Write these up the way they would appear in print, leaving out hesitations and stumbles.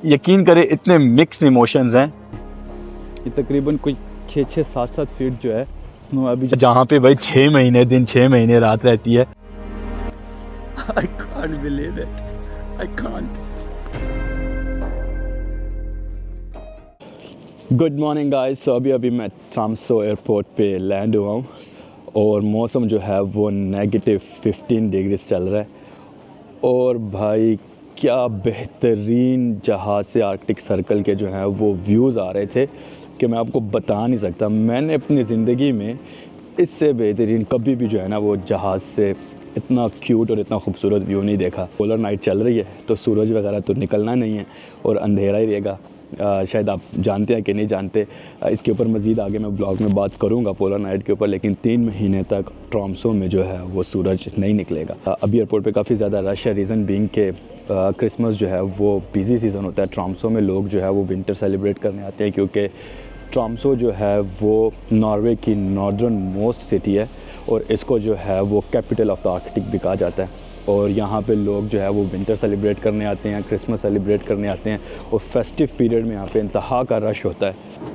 यकीन करें इतने मिक्स इमोशंस हैं। ये तकरीबन कोई 6-7 फीट जो है स्नो अभी जहाँ पे भाई 6 महीने दिन 6 महीने रात रहती है। I can't believe it. I can't. Good morning guys. So अभी मैं ट्राम्सो एयरपोर्ट पे लैंड हुआ हूँ और मौसम जो है वो -15 डिग्रीज चल रहा है। और भाई क्या बेहतरीन जहाज़ से आर्कटिक सर्कल के जो हैं वो व्यूज़ आ रहे थे कि मैं आपको बता नहीं सकता। मैंने अपनी ज़िंदगी में इससे बेहतरीन कभी भी जो है ना वो जहाज़ से इतना क्यूट और इतना खूबसूरत व्यू नहीं देखा। पोलर नाइट चल रही है तो सूरज वगैरह तो निकलना नहीं है और अंधेरा ही रहेगा। शायद आप जानते हैं कि नहीं जानते, इसके ऊपर मज़ीद आगे मैं ब्लॉग में बात करूंगा पोलर नाइट के ऊपर। लेकिन 3 महीने तक ट्राम्सो में जो है वो सूरज नहीं निकलेगा। अभी एयरपोर्ट पे काफ़ी ज़्यादा रश है, रीज़न बीइंग के क्रिसमस जो है वो बिज़ी सीज़न होता है। ट्राम्सो में लोग जो है वो विंटर सेलिब्रेट करने आते हैं क्योंकि ट्राम्सो जो है वो नॉर्वे की नॉर्दर्न मोस्ट सिटी है और इसको जो है वो कैपिटल ऑफ द आर्कटिक भी कहा जाता है। और यहाँ पे लोग जो है वो विंटर सेलिब्रेट करने आते हैं, क्रिसमस सेलिब्रेट करने आते हैं और फेस्टिव पीरियड में यहाँ पे इंतहा का रश होता है।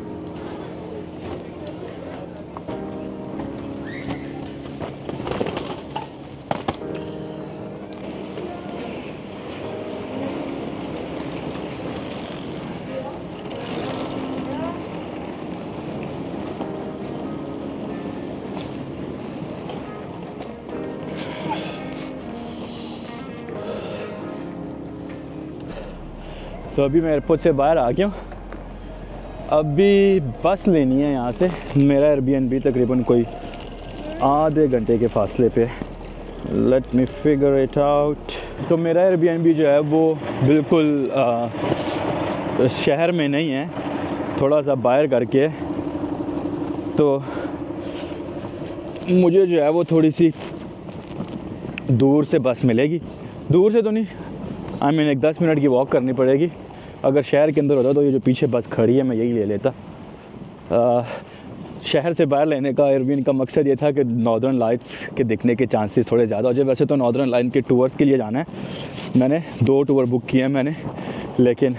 तो अभी मैं एयरपोर्ट से बाहर आ गया हूँ। अभी बस लेनी है यहाँ से। मेरा एयरबीएनबी तकरीबन कोई आधे घंटे के फासले पे। Let me figure it out. तो मेरा एयरबीएनबी जो है वो बिल्कुल शहर में नहीं है, थोड़ा सा बाहर करके। तो मुझे जो है वो थोड़ी सी दूर से बस मिलेगी। दूर से तो नहीं, आई मीन एक 10 मिनट की वॉक करनी पड़ेगी। अगर शहर के अंदर होता तो ये जो पीछे बस खड़ी है मैं यही ले लेता। शहर से बाहर लेने का एयरबीएनबी का मकसद ये था कि नॉर्दर्न लाइट्स के दिखने के चांसेस थोड़े ज़्यादा हो जाए। वैसे तो नॉर्दर्न लाइन के टूर्स के लिए जाना है, मैंने 2 टूर बुक किए हैं मैंने, लेकिन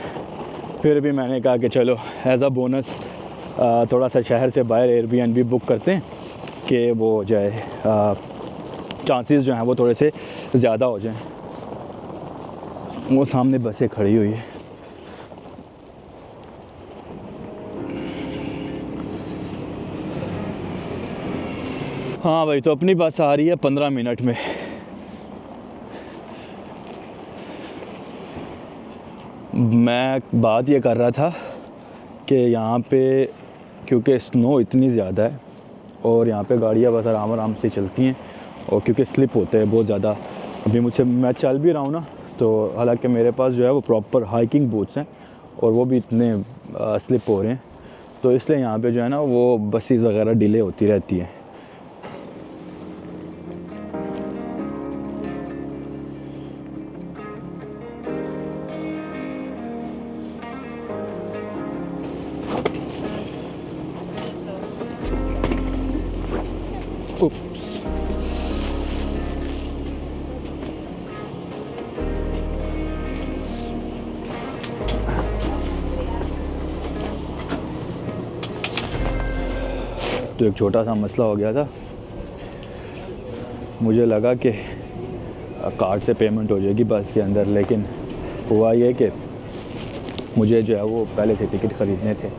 फिर भी मैंने कहा कि चलो एज अ बोनस थोड़ा सा शहर से बाहर एयरबीएनबी बुक करते हैं कि वो जो है चांसेस जो हैं वो थोड़े से ज़्यादा हो जाएँ। वो सामने बसें खड़ी हुई है। हाँ भाई, तो अपनी बस आ रही है 15 मिनट में। मैं बात ये कर रहा था कि यहाँ पे क्योंकि स्नो इतनी ज़्यादा है और यहाँ पे गाड़ियाँ बस आराम आराम से चलती हैं और क्योंकि स्लिप होते हैं बहुत ज़्यादा। अभी मैं चल भी रहा हूँ ना, तो हालांकि मेरे पास जो है वो प्रॉपर हाइकिंग बूट्स हैं और वो भी इतने स्लिप हो रहे हैं, तो इसलिए यहाँ पे जो है ना वो बसेस वगैरह डिले होती रहती है। तो एक छोटा सा मसला हो गया था। मुझे लगा कि कार्ड से पेमेंट हो जाएगी बस के अंदर, लेकिन हुआ ये कि मुझे जो है वो पहले से टिकट ख़रीदने थे।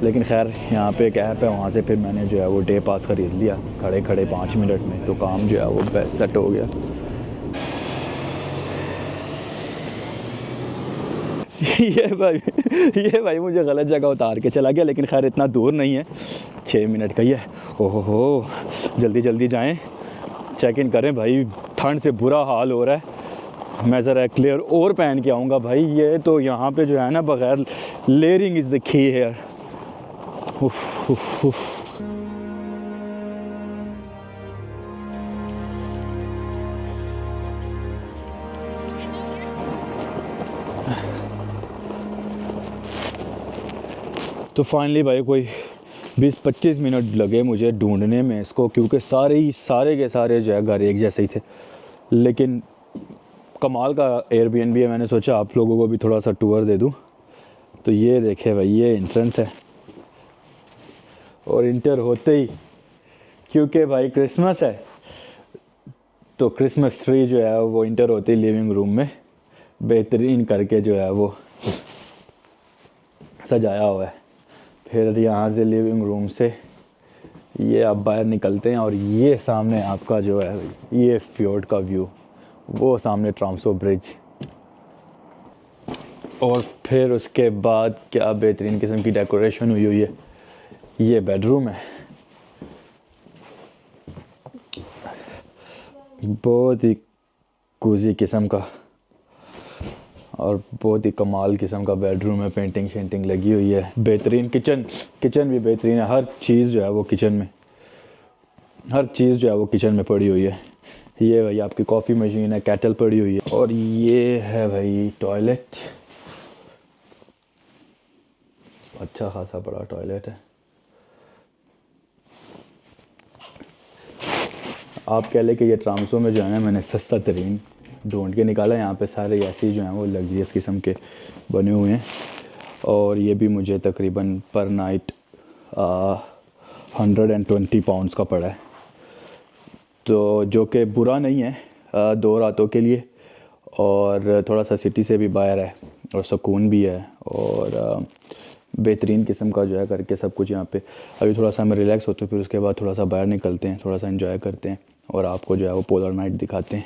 लेकिन खैर यहाँ पे एक ऐप है, वहाँ से फिर मैंने जो है वो डे पास ख़रीद लिया खड़े खड़े 5 मिनट में, तो काम जो है वो बेस्ट सेट हो गया। ये भाई मुझे गलत जगह उतार के चला गया, लेकिन खैर इतना दूर नहीं है, 6 मिनट का ही है। ओहो हो, जल्दी जल्दी जाएं, चेक इन करें भाई, ठंड से बुरा हाल हो रहा है। मैं ज़रा क्लियर और पहन के आऊँगा भाई। ये तो यहाँ पे जो है ना बग़ैर layering is the key here. तो फाइनली भाई कोई 20-25 मिनट लगे मुझे ढूंढने में इसको, क्योंकि सारे के सारे जो है घर एक जैसे ही थे। लेकिन कमाल का एयरबीएनबी है, मैंने सोचा आप लोगों को भी थोड़ा सा टूर दे दूँ। तो ये देखे भाई, ये एंट्रेंस है। और इंटर होते ही, क्योंकि भाई क्रिसमस है, तो क्रिसमस ट्री जो है वो इंटर होते ही लिविंग रूम में बेहतरीन करके जो है वो सजाया हुआ है। फिर यहाँ से लिविंग रूम से ये आप बाहर निकलते हैं और ये सामने आपका जो है ये फ्योर्ड का व्यू, वो सामने ट्राम्सो ब्रिज। और फिर उसके बाद क्या बेहतरीन किस्म की डेकोरेशन हुई हुई है। ये बेडरूम है, बहुत ही कोजी किस्म का और बहुत ही कमाल किस्म का बेडरूम है। पेंटिंग शेंटिंग लगी हुई है, बेहतरीन किचन भी बेहतरीन है। हर चीज़ जो है वो किचन में पड़ी हुई है। ये भाई आपकी कॉफ़ी मशीन है, केटल पड़ी हुई है। और ये है भाई टॉयलेट, अच्छा खासा बड़ा टॉयलेट है। आप कह लें कि ये ट्राम्सो में जो है ना मैंने सस्ता तरीन ढूंढ के निकाला। यहाँ पे सारे ऐसे जो हैं वो लग्जरियस किस्म के बने हुए हैं। और ये भी मुझे तकरीबन पर नाइट 120 पाउंड्स का पड़ा है, तो जो कि बुरा नहीं है 2 रातों के लिए। और थोड़ा सा सिटी से भी बाहर है और सुकून भी है और बेहतरीन किस्म का जो है करके सब कुछ यहाँ पे। अभी थोड़ा सा हमें रिलैक्स होते हैं, फिर उसके बाद थोड़ा सा बाहर निकलते हैं, थोड़ा सा एंजॉय करते हैं और आपको जो है वो पोलर नाइट दिखाते हैं।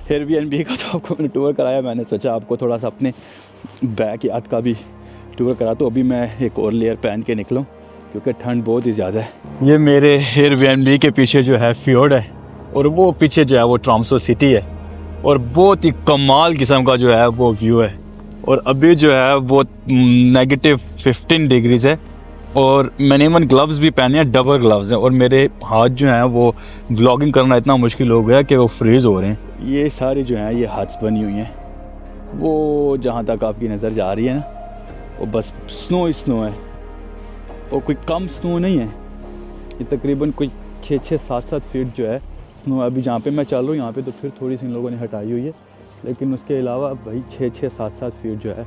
एयरबीएनबी का तो आपको मैंने टूर कराया, मैंने सोचा आपको थोड़ा सा अपने बैकयार्ड का भी टूर करा। तो अभी मैं एक और लेयर पहन के निकलूँ क्योंकि ठंड बहुत ही ज़्यादा है। ये मेरे एयरबीएनबी के पीछे जो है फ्योर्ड है और वो पीछे जो है वो ट्राम्सो सिटी है और बहुत ही कमाल किस्म का जो है वो व्यू है। और अभी जो है वो -15 डिग्रीज़ है और मैंने इवन ग्लव्स भी पहने हैं, डबल ग्लव्स हैं। और मेरे हाथ जो हैं वो व्लॉगिंग करना इतना मुश्किल हो गया कि वो फ्रीज़ हो रहे हैं। ये सारी जो हैं ये हट्स बनी हुई हैं, वो जहाँ तक आपकी नज़र जा रही है ना, वो बस स्नो ही स्नो है और कोई कम स्नो नहीं है। ये तकरीबन कोई 6-7 फीट जो है स्नो। अभी जहाँ पे मैं चल रहा हूँ यहाँ पे तो फिर थोड़ी सी इन लोगों ने हटाई हुई है, लेकिन उसके अलावा भाई 6-7 फीट जो है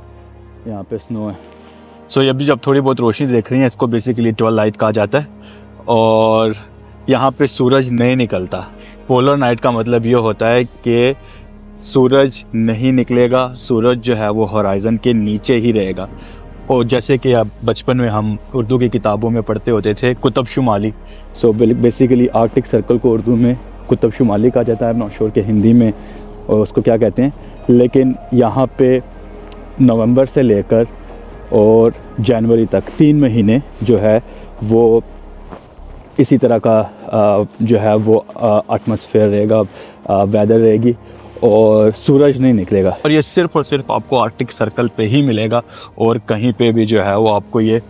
यहाँ पे स्नो है। सो अभी जब थोड़ी बहुत रोशनी देख रही हैं, इसको बेसिकली ट्वेलाइट कहा जाता है। और यहाँ पे सूरज नहीं निकलता। पोलर नाइट का मतलब ये होता है कि सूरज नहीं निकलेगा, सूरज जो है वो होराइज़न के नीचे ही रहेगा। और जैसे कि अब बचपन में हम उर्दू की किताबों में पढ़ते होते थे कुतुब शुमाली। सो बेसिकली आर्कटिक सर्कल को उर्दू में कुतुब शुमाली कहा जाता है, नॉट श्योर के हिंदी में और उसको क्या कहते हैं। लेकिन यहाँ पे नवंबर से लेकर और जनवरी तक 3 महीने जो है वो इसी तरह का जो है वो एटमॉस्फेयर रहेगा, वेदर रहेगी और सूरज नहीं निकलेगा। और ये सिर्फ और सिर्फ आपको आर्कटिक सर्कल पे ही मिलेगा और कहीं पे भी जो है वो आपको ये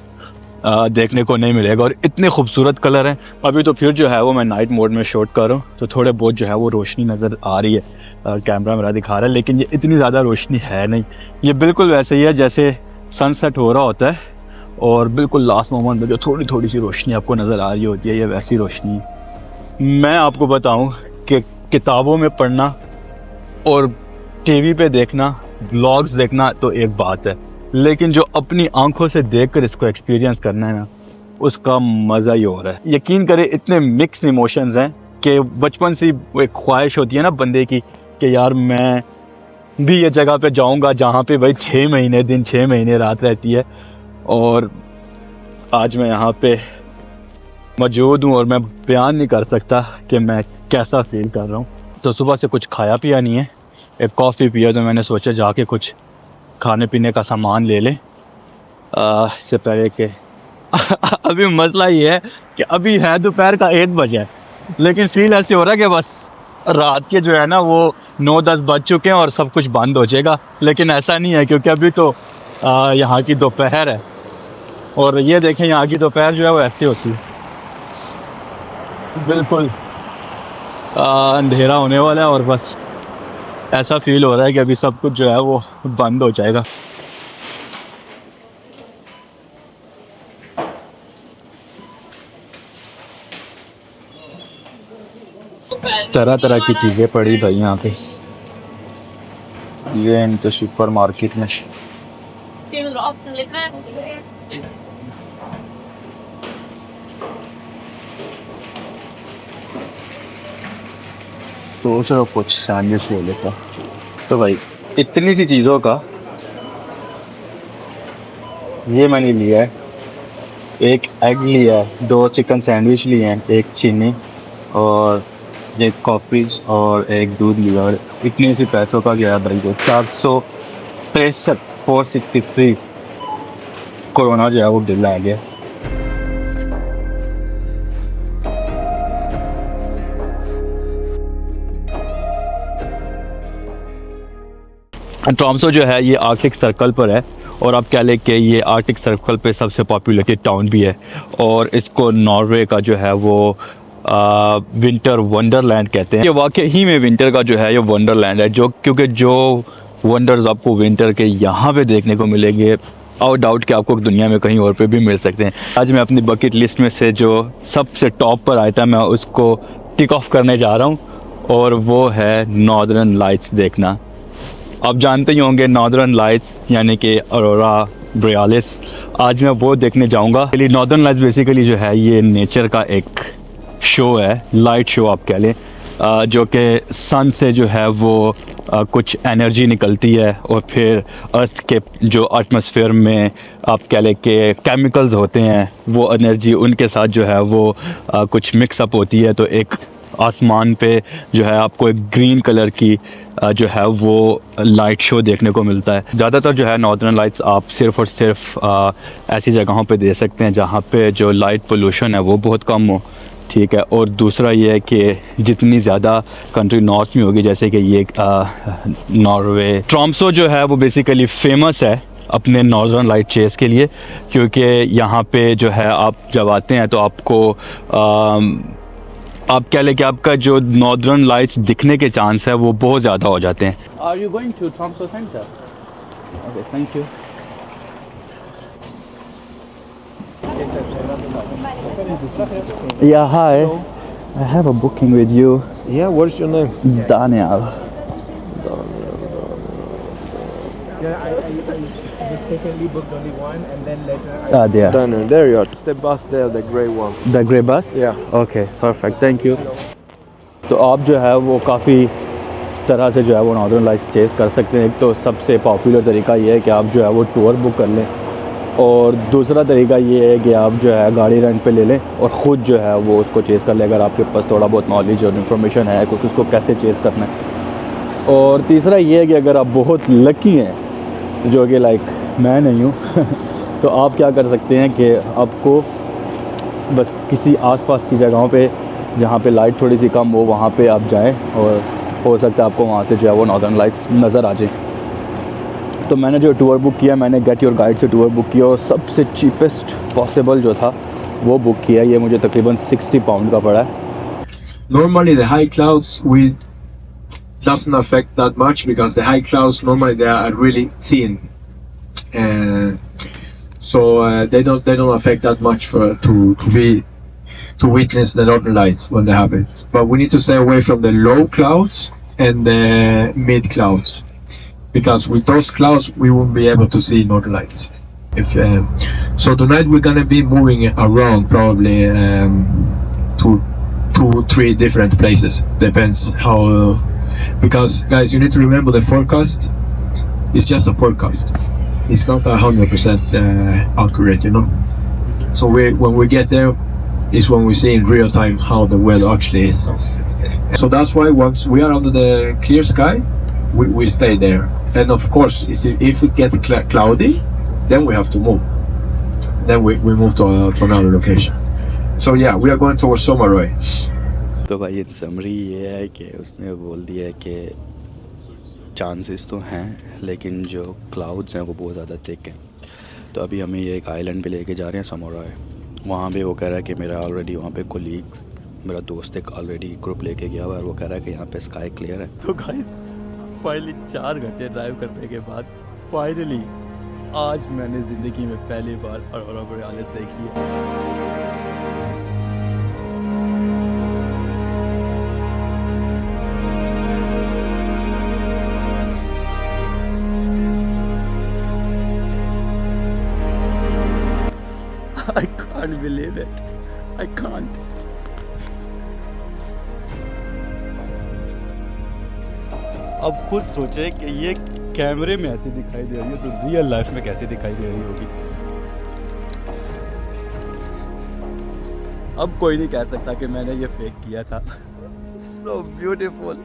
देखने को नहीं मिलेगा। और इतने खूबसूरत कलर हैं। अभी तो फिर जो है वो मैं नाइट मोड में शूट कर रहा हूँ तो थोड़े बहुत जो है वो रोशनी नज़र आ रही है, कैमरा मेरा दिखा रहा है, लेकिन ये इतनी ज़्यादा रोशनी है नहीं। ये बिल्कुल वैसे ही है जैसे सनसेट हो रहा होता है और बिल्कुल लास्ट मोमेंट में जो थोड़ी थोड़ी सी रोशनी आपको नज़र आ रही होती है, ये वैसी रोशनी है। मैं आपको बताऊं कि किताबों में पढ़ना और टीवी पे देखना, ब्लॉग्स देखना तो एक बात है, लेकिन जो अपनी आंखों से देखकर इसको एक्सपीरियंस करना है ना, उसका मज़ा ही और है। यकीन करें इतने मिक्स इमोशंस हैं कि बचपन से एक ख्वाहिश होती है ना बंदे की कि यार मैं भी ये जगह पे जाऊंगा जहाँ पे भाई 6 महीने दिन 6 महीने रात रहती है। और आज मैं यहाँ पे मौजूद हूँ और मैं बयान नहीं कर सकता कि मैं कैसा फील कर रहा हूँ। तो सुबह से कुछ खाया पिया नहीं है, एक कॉफ़ी पिया, तो मैंने सोचा जाके कुछ खाने पीने का सामान ले लें इससे पहले कि अभी मसला ये है कि अभी है दोपहर का 1 बजे, लेकिन फील ऐसे हो रहा है कि बस रात के जो है ना वो 9-10 बज चुके हैं और सब कुछ बंद हो जाएगा। लेकिन ऐसा नहीं है क्योंकि अभी तो यहाँ की दोपहर है और ये देखें यहाँ की दोपहर जो है वो ऐसी होती है, बिल्कुल अंधेरा होने वाला है और बस ऐसा फील हो रहा है कि अभी सब कुछ जो है वो बंद हो जाएगा। तरह तरह की चीज़ें पड़ी भाई यहाँ पे, ये इनके सुपर मार्केट में। तो चलो कुछ सैंडविच ले लेता। तो भाई इतनी सी चीज़ों का ये मैंने लिया है, एक एग लिया है, 2 चिकन सैंडविच लिए हैं, एक चीनी और एक कॉफ़ीज और एक दूध लिया, और इतने से पैसों का गया भाई को 463 463 कोरोना जो है वो बिल आ गया। ट्रॉम्सो जो है ये आर्कटिक सर्कल पर है, और आप कह लें कि ये आर्कटिक सर्कल पे सबसे पॉपुलेटेड टाउन भी है, और इसको नॉर्वे का जो है वो विंटर वंडरलैंड कहते हैं। ये वाकई ही में विंटर का जो है ये वंडरलैंड है, जो क्योंकि जो वंडर्स आपको विंटर के यहाँ पे देखने को मिलेंगे आउट डाउट कि आपको दुनिया में कहीं और पे भी मिल सकते हैं। आज मैं अपनी बकेट लिस्ट में से जो सबसे टॉप पर आया था मैं उसको टिक ऑफ करने जा रहा हूँ, और वो है नॉर्दर्न लाइट्स देखना। आप जानते ही होंगे नॉर्दर्न लाइट्स यानी कि अरोरा बोरियालिस, आज मैं वो देखने जाऊंगा। नॉर्दर्न लाइट्स बेसिकली जो है ये नेचर का एक शो है, लाइट शो आप कह लें, जो कि सन से जो है वो कुछ एनर्जी निकलती है, और फिर अर्थ के जो एटमॉस्फेयर में आप कह लें कि केमिकल्स होते हैं, वो एनर्जी उनके साथ जो है वो कुछ मिक्सअप होती है, तो एक आसमान पे जो है आपको एक ग्रीन कलर की जो है वो लाइट शो देखने को मिलता है। ज़्यादातर जो है नॉर्दर्न लाइट्स आप सिर्फ़ और सिर्फ ऐसी जगहों पे दे सकते हैं जहाँ पे जो लाइट पोल्यूशन है वो बहुत कम हो, ठीक है। और दूसरा ये है कि जितनी ज़्यादा कंट्री नॉर्थ में होगी, जैसे कि ये नॉर्वे, ट्रॉम्सो जो है वो बेसिकली फेमस है अपने नॉर्दर्न लाइट चेस के लिए, क्योंकि यहाँ पे जो है आप जब आते हैं तो आपको आप कह लें कि आपका जो नॉर्दर्न लाइट्स दिखने के चांस है वो बहुत ज़्यादा हो जाते हैं। Are you going to Tromsø Center? Okay, thank you. Yeah, hi. I have a booking with you. Yeah, what is your name? Daniel. Yeah, I mistakenly booked only one, and then later There. Daniel, there you are. It's the bus there, the grey one. The grey bus? Yeah. Okay, perfect. Thank you. तो आप जो है वो काफ़ी तरह से जो है वो नॉर्दर्न लाइट्स चेस कर सकते हैं। एक तो सबसे पॉपुलर तरीका ये है कि आप जो है वो टूर बुक कर लें, और दूसरा तरीका ये है कि आप जो है गाड़ी रेंट पे ले लें और ख़ुद जो है वो उसको चेस कर लें, अगर आपके पास थोड़ा बहुत नॉलेज और इन्फॉर्मेशन है कुछ उसको कैसे चेस करना है। और तीसरा ये है कि अगर आप बहुत लकी हैं, जो कि लाइक मैं नहीं हूँ तो आप क्या कर सकते हैं कि आपको बस किसी आसपास की जगहों पे जहाँ पे लाइट थोड़ी सी कम हो वहाँ पे आप जाएं, और हो सकता है आपको वहाँ से जो है वो नॉर्दर्न लाइट्स नज़र आ जाए। तो मैंने जो टूर बुक किया, मैंने गेट योर गाइड से टूर बुक किया, और सबसे चीपेस्ट पॉसिबल जो था वो बुक किया। ये मुझे तकरीबन 60 पाउंड का पड़ा है। Normally the high clouds doesn't affect that much, because the high clouds normally they are really thin, so they don't affect that much to witness the northern lights when they happen. But we need to stay away from the low clouds and the mid clouds, because with those clouds we won't be able to see northern lights. So tonight we're gonna be moving around probably to 2-3 different places. Depends how. Because guys, you need to remember the forecast is just a forecast. It's not 100% accurate, you know. So when we get there is when we see in real time how the weather actually is. So that's why once we are under the clear sky, we stay there. And of course, if it gets cloudy, then we have to move. Then we move to another location. So yeah, we are going towards Somaroy. तो भाई इन summary ये है कि उसने बोल दिया है कि चांसेस तो हैं, लेकिन जो क्लाउड्स हैं वो बहुत ज़्यादा थिक हैं। तो अभी हमें ये एक आइलैंड पे लेके जा रहे हैं, समोराय। वहाँ पे वो कह रहा है कि मेरा ऑलरेडी वहाँ पे कोलीग्स, मेरा दोस्त एक ऑलरेडी ग्रुप लेके गया हुआ है, और वो कह रहा है कि यहाँ पे स्काई क्लियर है। तो गाइस फाइनली 4 घंटे ड्राइव करने के बाद फाइनली आज मैंने ज़िंदगी में पहली बार अरोरा बोरियालिस देखी है। I can't believe it. I can't. अब खुद सोचे कि ये कैमरे में ऐसी दिखाई दे रही है तो रियल लाइफ में कैसी दिखाई दे रही होगी। अब कोई नहीं कह सकता कि मैंने ये फेक किया था। So beautiful.